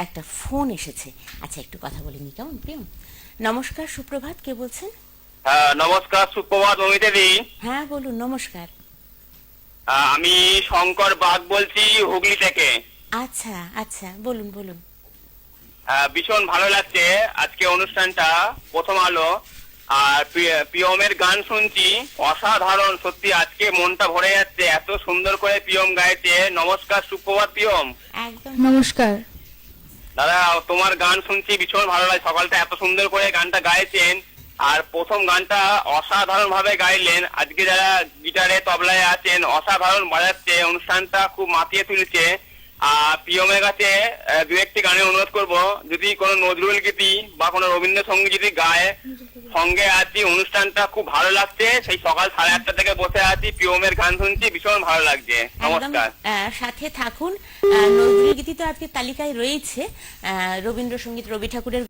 একটা ফোন এসেছে। আচ্ছা, একটু কথা বলে নি, কেমন? প্রিয়ম, নমস্কার, সুপ্রভাত, কে বলছেন? নমস্কার, সুপ্রভাত মমিতাদি। হ্যাঁ বলুন, নমস্কার। আমি শঙ্কর বাগ বলছি, হুগলি থেকে। আচ্ছা আচ্ছা, বলুন বলুন। ভীষণ ভালো লাগছে আজকে অনুষ্ঠানটা, প্রথম আলো। আর পিয়মের গান শুনছি, অসাধারণ, সত্যি আজকে মনটা ভরে যাচ্ছে, এত সুন্দর করে পিয়ম গাইছে। নমস্কার, সুপ্রভাত পিয়ম। একদম নমস্কার। দাদা, তোমার গান শুনছি, ভীষণ ভালো লাগে। সকালটা এত সুন্দর করে গানটা গাইছেন, আর প্রথম গানটা অসাধারণ ভাবে গাইলেন। আজকে যারা গিটারে তবলায় আছেন, অসাধারণ বাজাচ্ছে, অনুষ্ঠানটা খুব মাতিয়ে তুলছে। পিয়মের কাছে দু একটি গানে অনুরোধ করব, যদি কোনো নজরুল গীতি বা কোনো রবীন্দ্রসঙ্গীত যদি গায়, সঙ্গে আছি। অনুষ্ঠানটা খুব ভালো লাগছে, সেই সকাল 8:30 থেকে বসে আছি, পিয়মের গান শুনছি, ভীষণ ভালো লাগছে। একদম নমস্কার। সাথে থাকুন। নজরুল গীতি তো আজকে তালিকায় রয়েছে, রবীন্দ্রসঙ্গীত, রবি ঠাকুরের